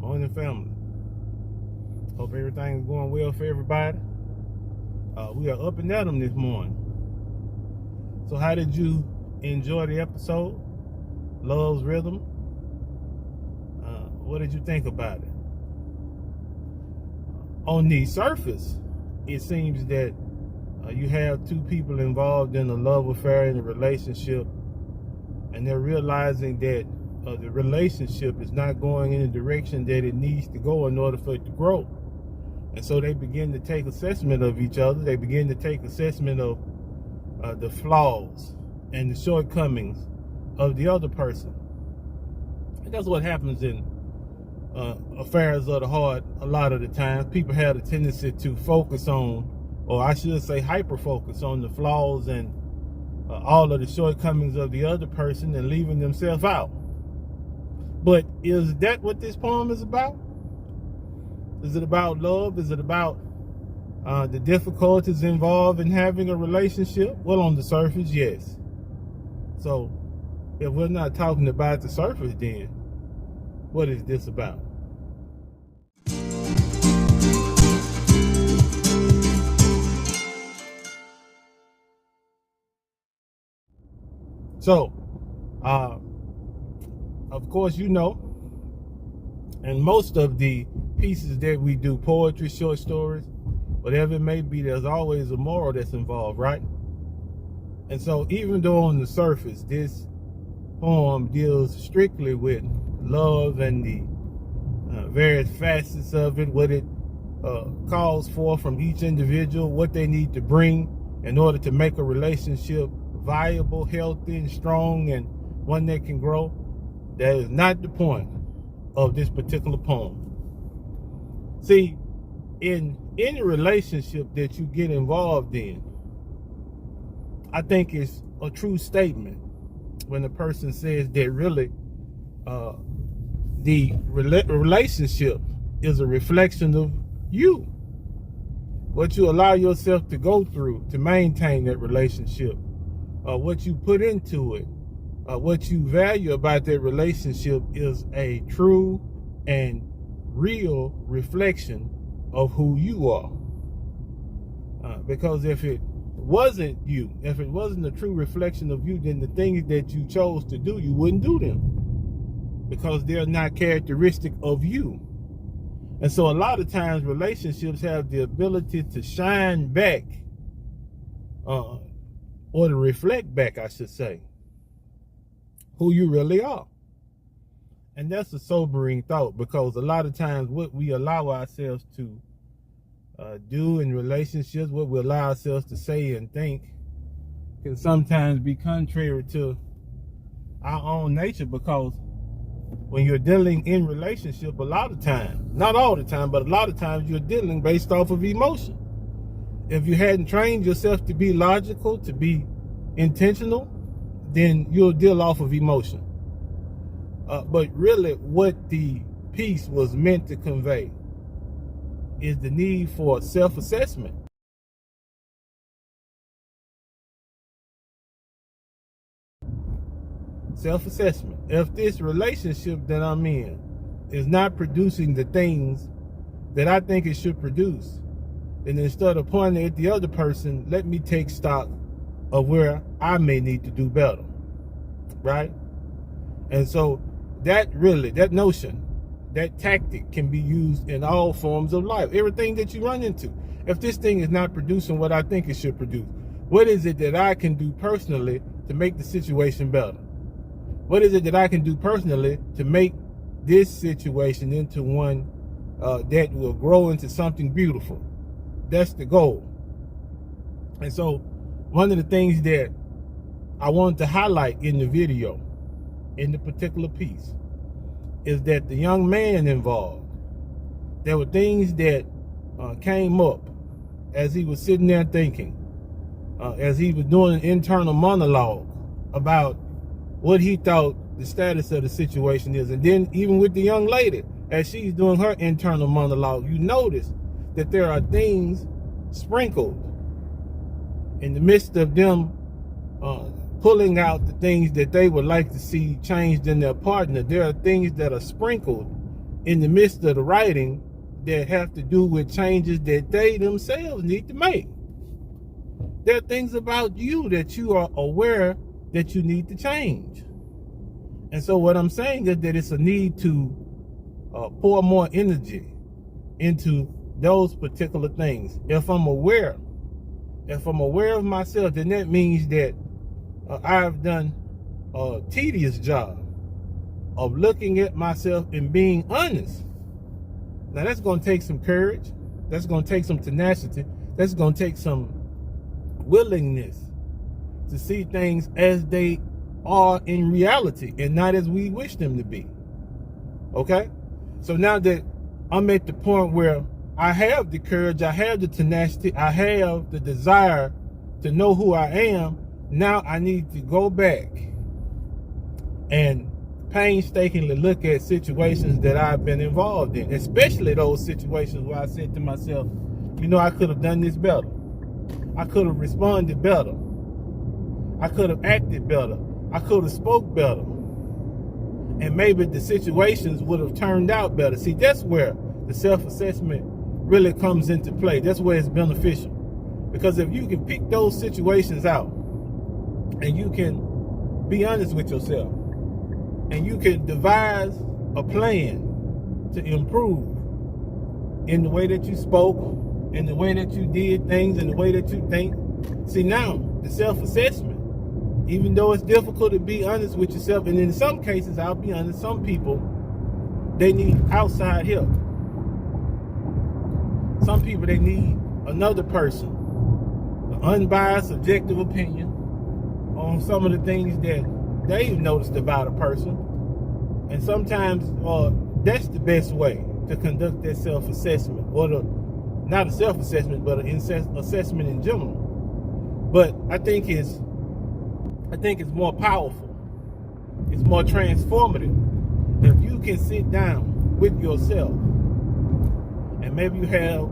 Morning, family. Hope everything's going well for everybody. We are up and at 'em this morning. So how did you enjoy the episode? Love's Rhythm. What did you think about it? On the surface, it seems that you have two people involved in a love affair, in a relationship, and they're realizing that the relationship is not going in the direction that it needs to go in order for it to grow. And so they begin to take assessment of each other. They begin to take assessment of the flaws and the shortcomings of the other person. And that's what happens in affairs of the heart a lot of the time. People have a tendency to focus on, or I should say hyper focus on, the flaws and all of the shortcomings of the other person and leaving themselves out. But is that what this poem is about? Is it about love? Is it about the difficulties involved in having a relationship? Well, on the surface, yes. So if we're not talking about the surface, then what is this about? So, of course, you know, and most of the pieces that we do, poetry, short stories, whatever it may be, there's always a moral that's involved, right? And so even though on the surface, this poem deals strictly with love and the various facets of it, what it calls for from each individual, what they need to bring in order to make a relationship viable, healthy, and strong, and one that can grow, that is not the point of this particular poem. See, in any relationship that you get involved in, I think it's a true statement when the person says that really the relationship is a reflection of you. What you allow yourself to go through to maintain that relationship, what you put into it, what you value about that relationship is a true and real reflection of who you are. Because if it wasn't you, if it wasn't a true reflection of you, then the things that you chose to do, you wouldn't do them, because they're not characteristic of you. And so a lot of times relationships have the ability to shine back, or to reflect back, I should say, who you really are. And that's a sobering thought, because a lot of times what we allow ourselves to do in relationships, what we allow ourselves to say and think, can sometimes be contrary to our own nature. Because when you're dealing in relationship, a lot of times, not all the time, but a lot of times, you're dealing based off of emotion. If you hadn't trained yourself to be logical, to be intentional, then you'll deal off of emotion. But really what the piece was meant to convey is the need for self-assessment. Self-assessment. If this relationship that I'm in is not producing the things that I think it should produce, then instead of pointing at the other person, let me take stock of where I may need to do better, right? And so that notion, that tactic can be used in all forms of life, everything that you run into. If this thing is not producing what I think it should produce, what is it that I can do personally to make the situation better? What is it that I can do personally to make this situation into one that will grow into something beautiful? That's the goal. And so one of the things that I wanted to highlight in the video, in the particular piece, is that the young man involved, there were things that came up as he was sitting there thinking, as he was doing an internal monologue about what he thought the status of the situation is. And then even with the young lady, as she's doing her internal monologue, you notice that there are things sprinkled in the midst of them pulling out the things that they would like to see changed in their partner. There are things that are sprinkled in the midst of the writing that have to do with changes that they themselves need to make. There are things about you that you are aware that you need to change. And so what I'm saying is that it's a need to pour more energy into those particular things. If I'm aware of myself, then that means that I've done a tedious job of looking at myself and being honest. Now that's going to take some courage. That's going to take some tenacity. That's going to take some willingness to see things as they are in reality and not as we wish them to be. Okay? So now that I'm at the point where I have the courage, I have the tenacity, I have the desire to know who I am, now I need to go back and painstakingly look at situations that I've been involved in, especially those situations where I said to myself, you know, I could have done this better. I could have responded better. I could have acted better. I could have spoke better. And maybe the situations would have turned out better. See, that's where the self-assessment really comes into play. That's where it's beneficial. Because if you can pick those situations out and you can be honest with yourself and you can devise a plan to improve in the way that you spoke, in the way that you did things, in the way that you think. See, now the self-assessment, even though it's difficult to be honest with yourself, and in some cases, I'll be honest, some people, they need outside help. Some people, they need another person, an unbiased, objective opinion on some of the things that they've noticed about a person. And sometimes that's the best way to conduct that self-assessment, or not a self-assessment, but an assessment in general. But I think it's more powerful. It's more transformative if you can sit down with yourself and maybe you have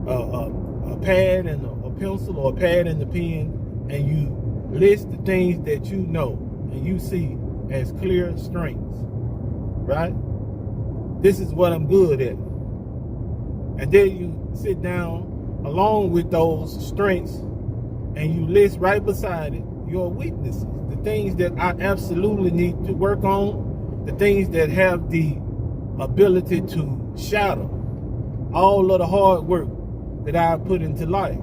a pad and a pencil, or a pad and a pen, and you list the things that you know and you see as clear strengths, right? This is what I'm good at. And then you sit down along with those strengths and you list right beside it your weaknesses, the things that I absolutely need to work on, the things that have the ability to shatter all of the hard work that I put into life.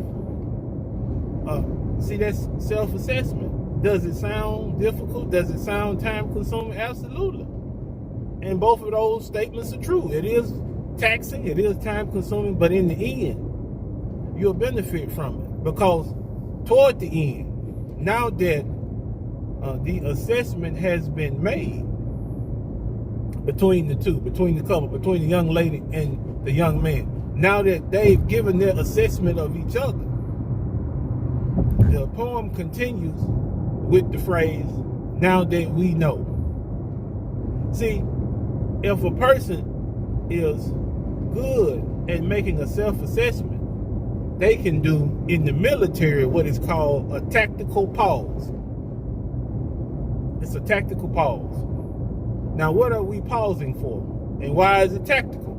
See, that's self-assessment. Does it sound difficult? Does it sound time-consuming? Absolutely. And both of those statements are true. It is taxing, it is time-consuming, but in the end, you'll benefit from it, because toward the end, now that the assessment has been made between the two, between the couple, between the young lady and the young man, now that they've given their assessment of each other, the poem continues with the phrase, now that we know. See, if a person is good at making a self-assessment, they can do in the military what is called a tactical pause. It's a tactical pause. Now, what are we pausing for? And why is it tactical?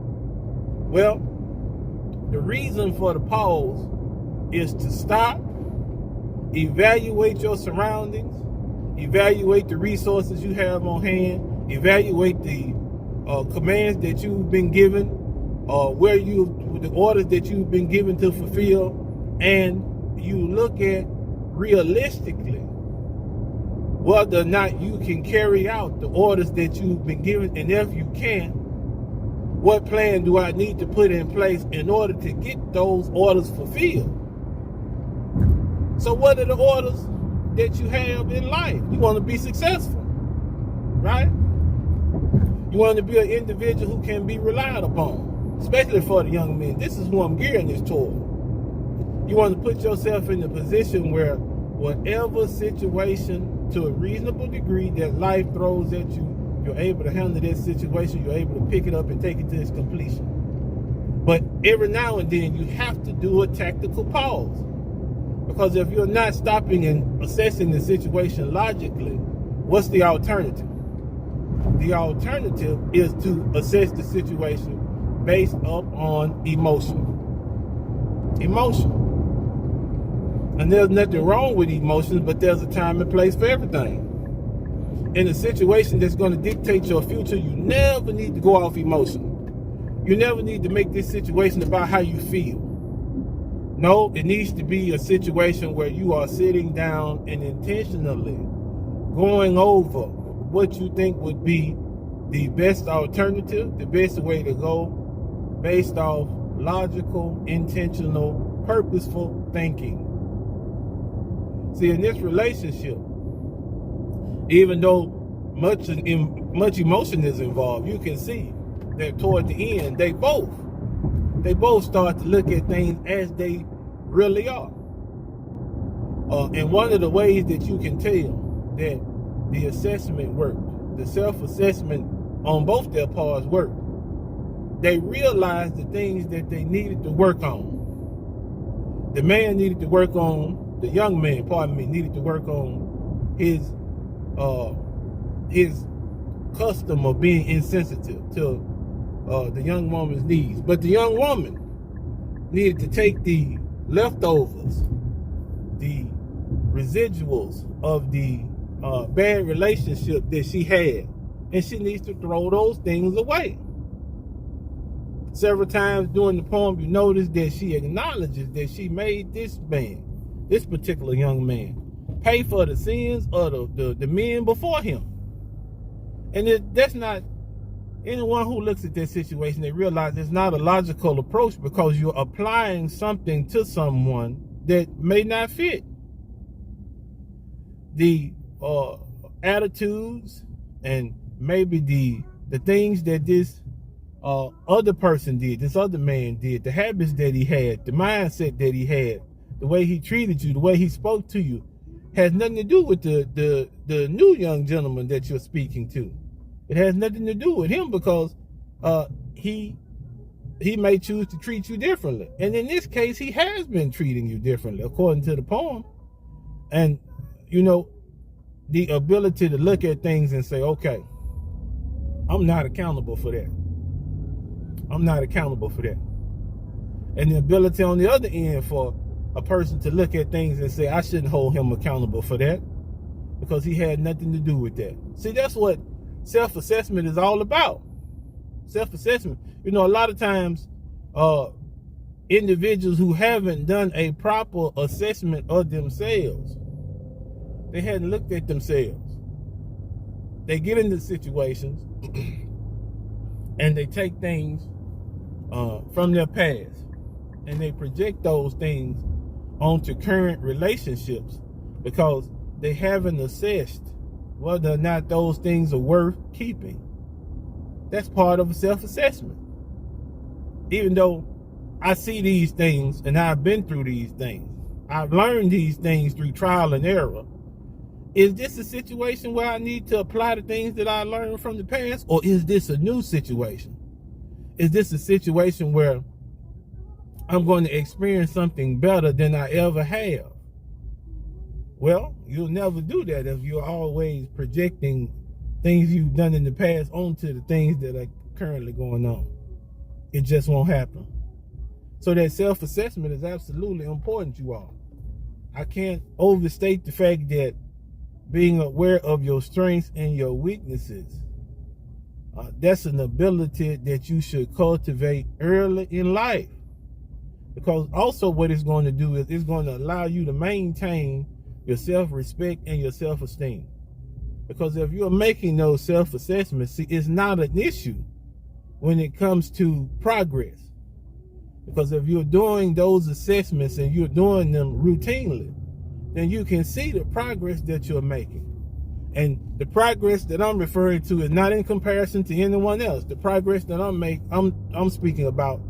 Well, the reason for the pause is to stop, evaluate your surroundings, evaluate the resources you have on hand, evaluate the commands that you've been given, the orders that you've been given to fulfill, and you look at realistically whether or not you can carry out the orders that you've been given, and if you can't, what plan do I need to put in place in order to get those orders fulfilled? So what are the orders that you have in life? You want to be successful, right? You want to be an individual who can be relied upon, especially for the young men. This is who I'm gearing this toward. You want to put yourself in a position where whatever situation, to a reasonable degree, that life throws at you, you're able to handle that situation, you're able to pick it up and take it to its completion. But every now and then you have to do a tactical pause. Because if you're not stopping and assessing the situation logically, what's the alternative? the alternative is to assess the situation based upon emotion. Emotion. And there's nothing wrong with emotions, but there's a time and place for everything. In a situation that's going to dictate your future, you never need to go off emotion. You never need to make this situation about how you feel. No, it needs to be a situation where you are sitting down and intentionally going over what you think would be the best alternative, the best way to go, based off logical, intentional, purposeful thinking. See, in this relationship, even though much emotion is involved, you can see that toward the end, they both start to look at things as they really are. And one of the ways that you can tell that the assessment worked, the self-assessment on both their parts worked, they realized the things that they needed to work on. The man needed to work on, the young man, needed to work on his custom of being insensitive to the young woman's needs. But the young woman needed to take the leftovers, the residuals of the bad relationship that she had, and she needs to throw those things away. Several times during the poem, you notice that she acknowledges that she made this man, this particular young man, pay for the sins of the men before him. And that's not, anyone who looks at this situation, they realize it's not a logical approach, because you're applying something to someone that may not fit. The attitudes and maybe the things that this other person did, this other man did, the habits that he had, the mindset that he had, the way he treated you, the way he spoke to you, has nothing to do with the new young gentleman that you're speaking to. It has nothing to do with him, because he may choose to treat you differently. And in this case, he has been treating you differently, according to the poem. And, you know, the ability to look at things and say, okay, I'm not accountable for that. I'm not accountable for that. And the ability on the other end for a person to look at things and say, I shouldn't hold him accountable for that, because he had nothing to do with that. See, that's what self-assessment is all about. Self-assessment. You know, a lot of times, individuals who haven't done a proper assessment of themselves, they hadn't looked at themselves. They get into situations and they take things from their past and they project those things onto current relationships, because they haven't assessed whether or not those things are worth keeping. That's part of a self-assessment. Even though I see these things and I've been through these things, I've learned these things through trial and error. Is this a situation where I need to apply the things that I learned from the past, or is this a new situation? Is this a situation where I'm going to experience something better than I ever have? Well, you'll never do that if you're always projecting things you've done in the past onto the things that are currently going on. It just won't happen. So that self-assessment is absolutely important, you all. I can't overstate the fact that being aware of your strengths and your weaknesses, that's an ability that you should cultivate early in life. Because also what it's going to do is it's going to allow you to maintain your self-respect and your self-esteem. Because if you're making those self-assessments, see, it's not an issue when it comes to progress. Because if you're doing those assessments and you're doing them routinely, then you can see the progress that you're making. And the progress that I'm referring to is not in comparison to anyone else. The progress that I'm speaking about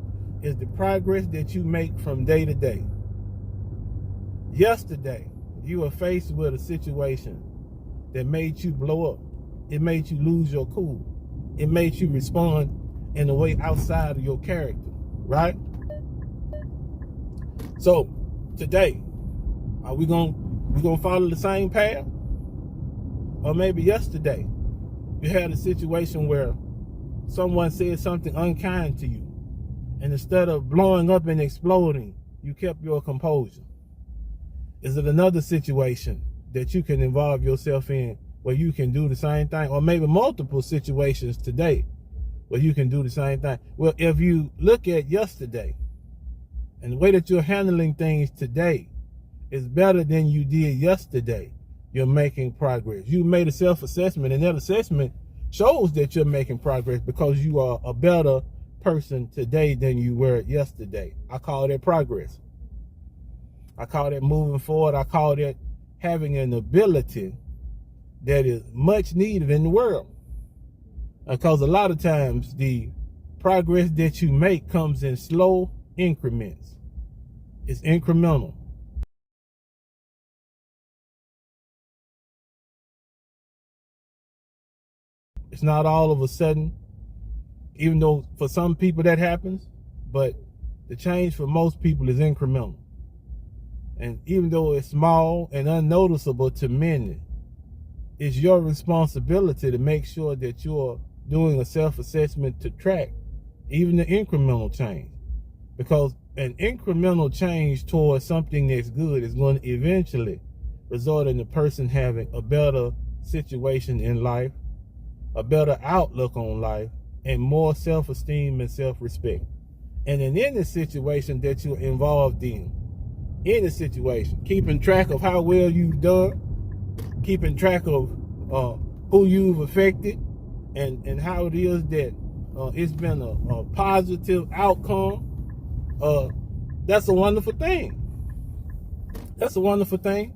is the progress that you make from day to day. Yesterday, you were faced with a situation that made you blow up. It made you lose your cool. It made you respond in a way outside of your character, right? So today, are we gonna follow the same path? Or maybe yesterday, You had a situation where someone said something unkind to you, and instead of blowing up and exploding, you kept your composure? Is it another situation that you can involve yourself in where you can do the same thing? Or maybe multiple situations today where you can do the same thing. Well, if you look at yesterday and the way that you're handling things today is better than you did yesterday, you're making progress. You made a self-assessment, and that assessment shows that you're making progress because you are a better person today than you were yesterday. I call that progress. I call that moving forward. I call that having an ability that is much needed in the world. Because a lot of times the progress that you make comes in slow increments. It's incremental. It's not all of a sudden, even though for some people that happens, but the change for most people is incremental. And even though it's small and unnoticeable to many, it's your responsibility to make sure that you're doing a self-assessment to track even the incremental change. Because an incremental change towards something that's good is going to eventually result in the person having a better situation in life, a better outlook on life, and more self-esteem and self-respect. And in any situation that you're involved in, any situation, keeping track of how well you've done, keeping track of who you've affected, and how it is that it's been a positive outcome, that's a wonderful thing. That's a wonderful thing.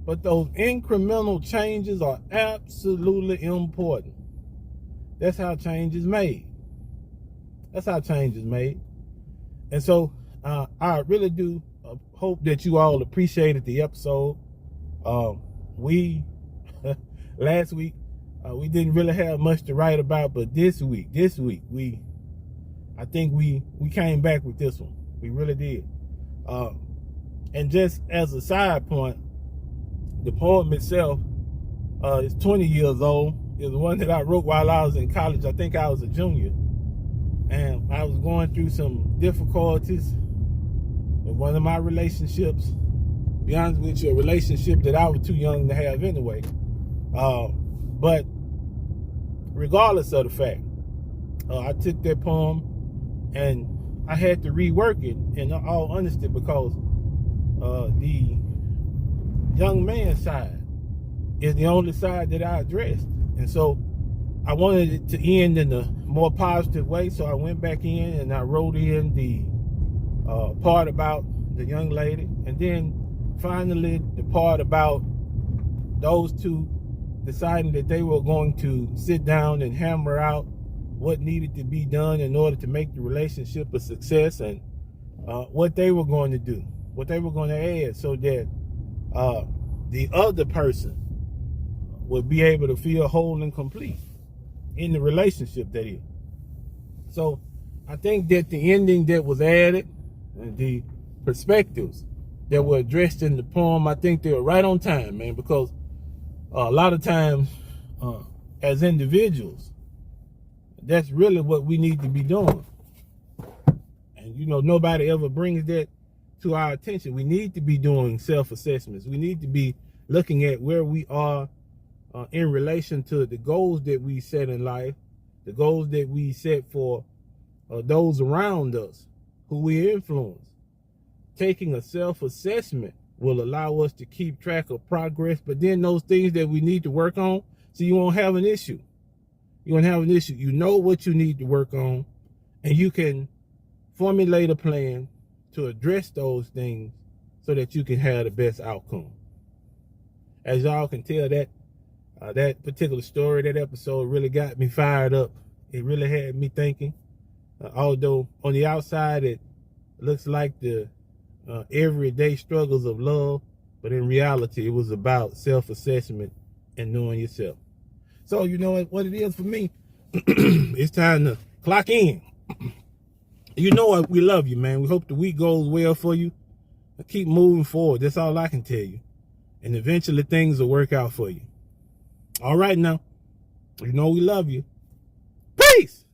But those incremental changes are absolutely important. That's how change is made. That's how change is made. And so I really do hope that you all appreciated the episode. Last week, we didn't really have much to write about, but this week, I think we came back with this one. We really did. And just as a side point, the poem itself is 20 years old. It's one that I wrote while I was in college. I think I was a junior. And I was going through some difficulties with one of my relationships. To be honest with you, a relationship that I was too young to have anyway. But regardless of the fact, I took that poem and I had to rework it in all honesty because the young man's side is the only side that I addressed. And so I wanted it to end in a more positive way. So I went back in and I wrote in the part about the young lady. And then finally the part about those two deciding that they were going to sit down and hammer out what needed to be done in order to make the relationship a success, and what they were going to do, what they were going to add so that the other person would be able to feel whole and complete in the relationship that is. So I think that the ending that was added and the perspectives that were addressed in the poem, I think they were right on time, man, because a lot of times as individuals, that's really what we need to be doing. And you know, nobody ever brings that to our attention. We need to be doing self-assessments. We need to be looking at where we are in relation to the goals that we set in life, the goals that we set for those around us who we influence. Taking a self-assessment will allow us to keep track of progress, but then those things that we need to work on, so you won't have an issue. You won't have an issue. You know what you need to work on, and you can formulate a plan to address those things so that you can have the best outcome. As y'all can tell, that particular story, that episode really got me fired up. It really had me thinking. Although on the outside it looks like the everyday struggles of love, but in reality it was about self-assessment and knowing yourself. So you know what it is for me. It's time to clock in. You know what? We love you, man. We hope the week goes well for you. Keep moving forward. That's all I can tell you. And eventually things will work out for you. All right now. You know we love you. Peace.